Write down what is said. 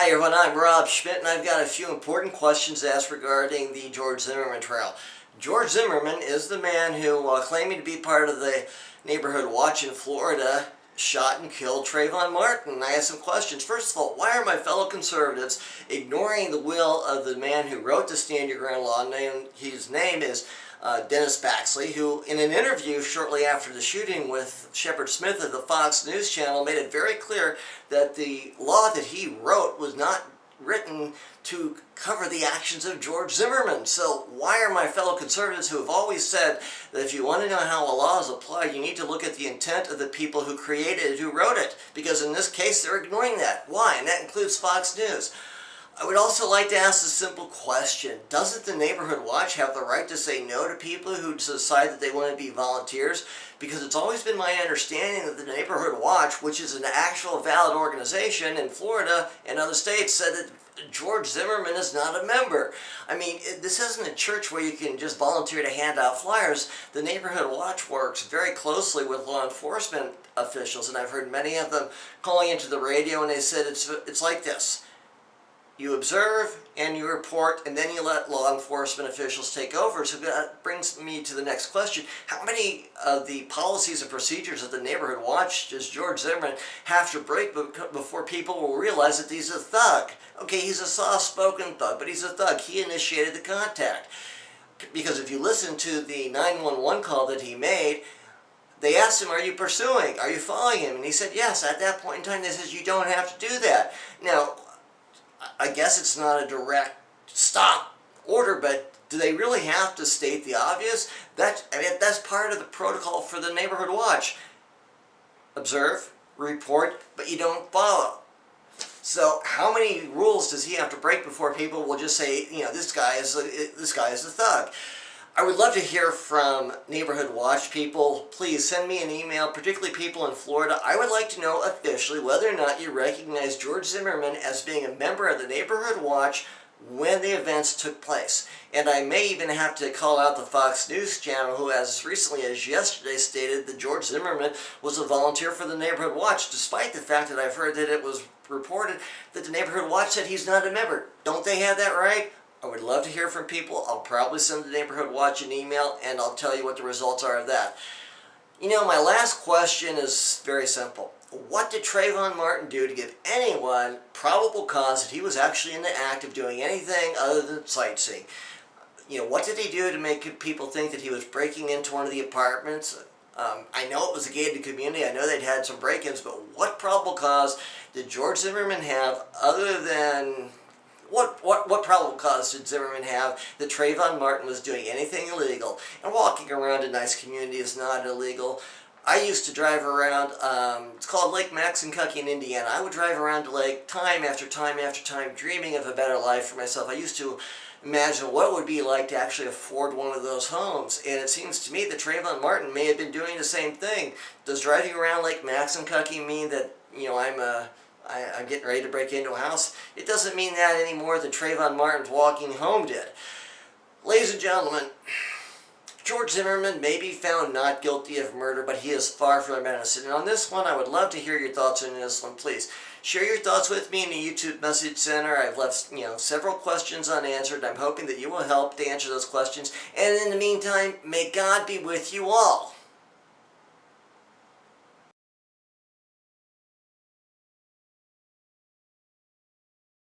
Hi everyone, I'm Rob Schmidt and I've got a few important questions to ask regarding the George Zimmerman trial. George Zimmerman is the man who, claiming to be part of the neighborhood watch in Florida, shot and killed Trayvon Martin. I have some questions. First of all, why are my fellow conservatives ignoring the will of the man who wrote the Stand Your Ground law? His name is Dennis Baxley, who in an interview shortly after the shooting with Shepard Smith of the Fox News channel made it very clear that the law that he wrote was not written to cover the actions of George Zimmerman. So why are my fellow conservatives, who have always said that if you want to know how a law is applied, you need to look at the intent of the people who created it, who wrote it? Because in this case, they're ignoring that. Why? And that includes Fox News. I would also like to ask a simple question. Doesn't the Neighborhood Watch have the right to say no to people who decide that they want to be volunteers? Because it's always been my understanding that the Neighborhood Watch, which is an actual valid organization in Florida and other states, said that George Zimmerman is not a member. I mean, this isn't a church where you can just volunteer to hand out flyers. The Neighborhood Watch works very closely with law enforcement officials, and I've heard many of them calling into the radio, and they said it's like this. You observe and you report, and then you let law enforcement officials take over. So that brings me to the next question. How many of the policies and procedures of the Neighborhood Watch does George Zimmerman have to break before people will realize that he's a thug? Okay, he's a soft-spoken thug, but he's a thug. He initiated the contact. Because if you listen to the 911 call that he made, they asked him, are you pursuing? Are you following him? And he said, yes. At that point in time, they said, you don't have to do that. Now, I guess it's not a direct stop order, but do they really have to state the obvious? That's part of the protocol for the Neighborhood Watch. Observe, report, but you don't follow. So how many rules does he have to break before people will just say, you know, this guy is a thug? I would love to hear from Neighborhood Watch people. Please send me an email, particularly people in Florida. I would like to know officially whether or not you recognize George Zimmerman as being a member of the Neighborhood Watch when the events took place. And I may even have to call out the Fox News channel, who as recently as yesterday stated that George Zimmerman was a volunteer for the Neighborhood Watch, despite the fact that I've heard that it was reported that the Neighborhood Watch said he's not a member. Don't they have that right? I would love to hear from people. I'll probably send the Neighborhood Watch an email, and I'll tell you what the results are of that. You know, my last question is very simple. What did Trayvon Martin do to give anyone probable cause that he was actually in the act of doing anything other than sightseeing? You know, what did he do to make people think that he was breaking into one of the apartments? I know it was a gated community. I know they'd had some break-ins, but what probable cause did George Zimmerman have other than... What probable cause did Zimmerman have that Trayvon Martin was doing anything illegal? And walking around a nice community is not illegal. I used to drive around, it's called Lake Maxinkuckee in Indiana. I would drive around the lake time after time after time, dreaming of a better life for myself. I used to imagine what it would be like to actually afford one of those homes. And it seems to me that Trayvon Martin may have been doing the same thing. Does driving around Lake Maxinkuckee mean that, you know, I'm getting ready to break into a house? It doesn't mean that any more than Trayvon Martin's walking home did. Ladies and gentlemen, George Zimmerman may be found not guilty of murder, but he is far from innocent. And on this one, I would love to hear your thoughts on this one. Please share your thoughts with me in the YouTube message center. I've left, several questions unanswered. I'm hoping that you will help to answer those questions. And in the meantime, may God be with you all.